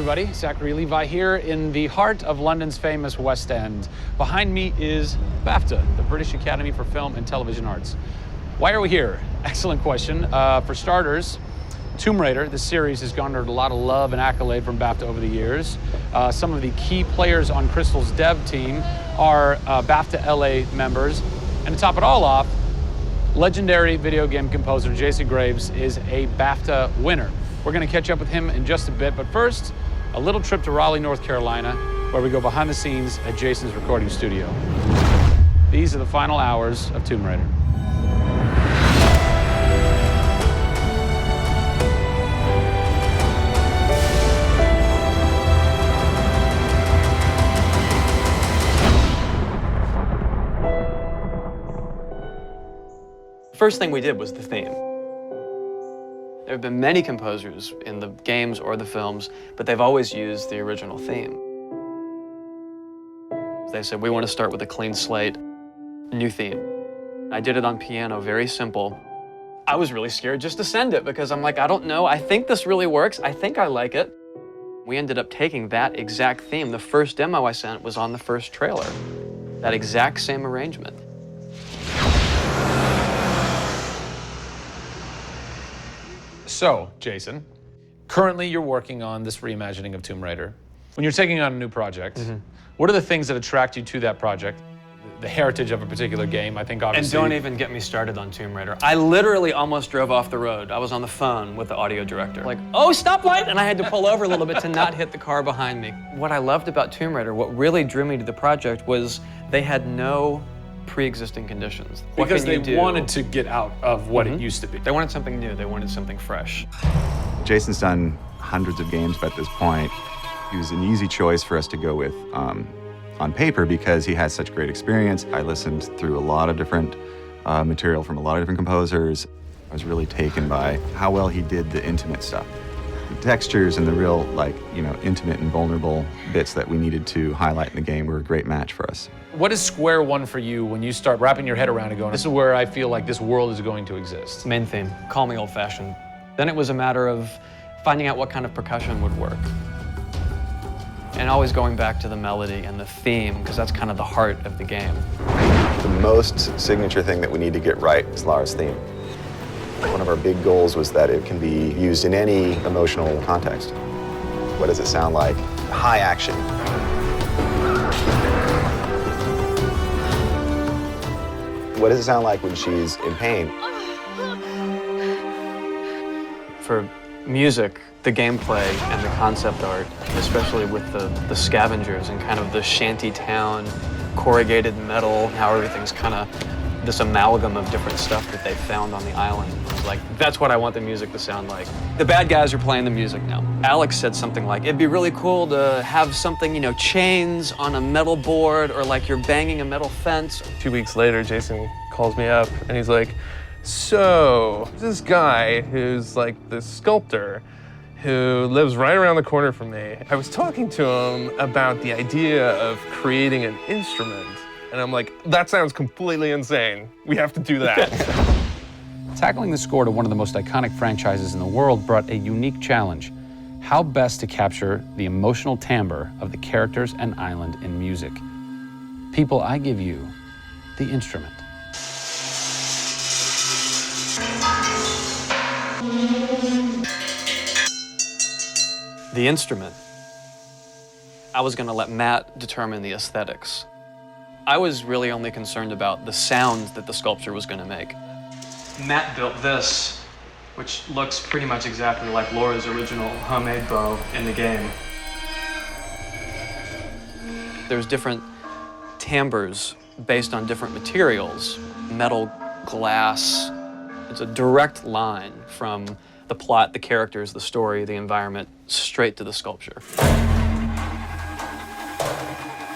everybody. Zac Levi here in the heart of London's famous West End. Behind me is BAFTA, the British Academy for Film and Television Arts. Why are we here? Excellent question. For starters, Tomb Raider, the series, has garnered a lot of love and accolade from BAFTA over the years. Some of the key players on Crystal's dev team are BAFTA LA members. And to top it all off, legendary video game composer Jason Graves is a BAFTA winner. We're going to catch up with him in just a bit, but first, a little trip to Raleigh, North Carolina, where we go behind the scenes at Jason's recording studio. These are the final hours of Tomb Raider. First thing we did was the theme. There have been many composers in the games or the films, but they've always used the original theme. They said, we want to start with a clean slate, new theme. I did it on piano, very simple. I was really scared just to send it because I'm like, I don't know, I think this really works, I think I like it. We ended up taking that exact theme. The first demo I sent was on the first trailer. That exact same arrangement. So, Jason, currently you're working on this reimagining of Tomb Raider. When you're taking on a new project, what are the things that attract you to that project? The heritage of a particular game, I think obviously. And don't even get me started on Tomb Raider. I literally almost drove off the road. I was on the phone with the audio director. Like, oh, stoplight! And I had to pull over a little bit to not hit the car behind me. What I loved about Tomb Raider, what really drew me to the project was they had no pre-existing conditions. Because they wanted to get out of what it used to be. They wanted something new, they wanted something fresh. Jason's done hundreds of games at this point. He was an easy choice for us to go with on paper because he has such great experience. I listened through a lot of different material from a lot of different composers. I was really taken by how well he did the intimate stuff. The textures and the real, intimate and vulnerable bits that we needed to highlight in the game were a great match for us. What is square one for you when you start wrapping your head around it going, this is where I feel like this world is going to exist? Main theme, call me old-fashioned. Then it was a matter of finding out what kind of percussion would work. And always going back to the melody and the theme, because that's kind of the heart of the game. The most signature thing that we need to get right is Lara's theme. One of our big goals was that it can be used in any emotional context. What does it sound like? High action. What does it sound like when she's in pain? For music, the gameplay and the concept art, especially with the scavengers and kind of the shanty town, corrugated metal, how everything's kind of this amalgam of different stuff that they found on the island. It's like, that's what I want the music to sound like. The bad guys are playing the music now. Alex said something like, it'd be really cool to have something, chains on a metal board or like you're banging a metal fence. 2 weeks later, Jason calls me up and he's like, so this guy who's like the sculptor who lives right around the corner from me, I was talking to him about the idea of creating an instrument. And I'm like, that sounds completely insane. We have to do that. Tackling the score to one of the most iconic franchises in the world brought a unique challenge. How best to capture the emotional timbre of the characters and island in music? People, I give you the instrument. The instrument. I was going to let Matt determine the aesthetics. I was really only concerned about the sounds that the sculpture was going to make. Matt built this, which looks pretty much exactly like Laura's original homemade bow in the game. There's different timbres based on different materials, metal, glass. It's a direct line from the plot, the characters, the story, the environment, straight to the sculpture.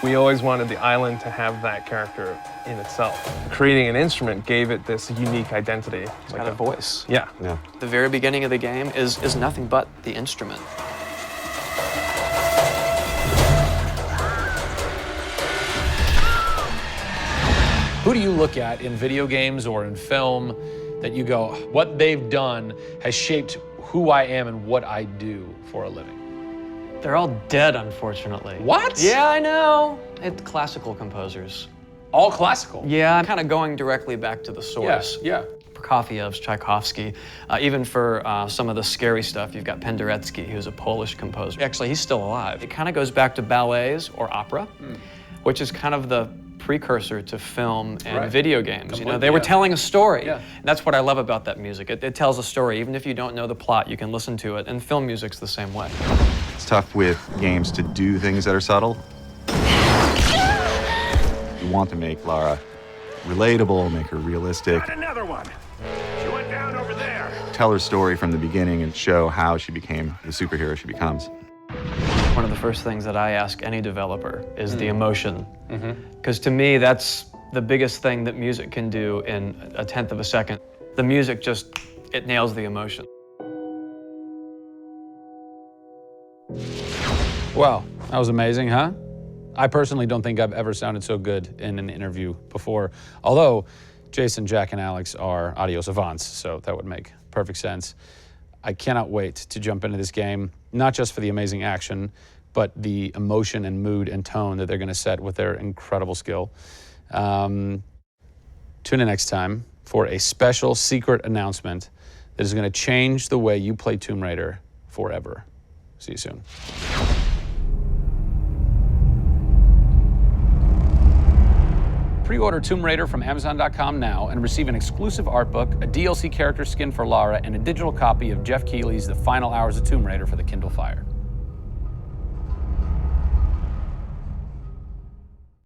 We always wanted the island to have that character in itself. Creating an instrument gave it this unique identity. It's got a voice. Yeah. The very beginning of the game is nothing but the instrument. Who do you look at in video games or in film that you go, what they've done has shaped who I am and what I do for a living? They're all dead, unfortunately. What? Yeah, I know. It's classical composers. All classical? Yeah, I'm kind of going directly back to the source. Yeah. Prokofiev's, Tchaikovsky. Even for some of the scary stuff, you've got Penderecki, who's a Polish composer. Actually, he's still alive. It kind of goes back to ballets or opera, which is kind of the precursor to film and video games. You know, they were telling a story. Yeah. And that's what I love about that music. It tells a story. Even if you don't know the plot, you can listen to it. And film music's the same way. It's tough with games to do things that are subtle. You want to make Lara relatable, make her realistic. Got another one. She went down over there. Tell her story from the beginning and show how she became the superhero she becomes. One of the first things that I ask any developer is the emotion. Because to me, that's the biggest thing that music can do in a tenth of a second. The music just, it nails the emotion. Wow, that was amazing, huh? I personally don't think I've ever sounded so good in an interview before. Although Jason, Jack, and Alex are audio savants, so that would make perfect sense. I cannot wait to jump into this game, not just for the amazing action, but the emotion and mood and tone that they're going to set with their incredible skill. Tune in next time for a special secret announcement that is going to change the way you play Tomb Raider forever. See you soon. Pre-order Tomb Raider from Amazon.com now and receive an exclusive art book, a DLC character skin for Lara, and a digital copy of Jeff Keighley's The Final Hours of Tomb Raider for the Kindle Fire.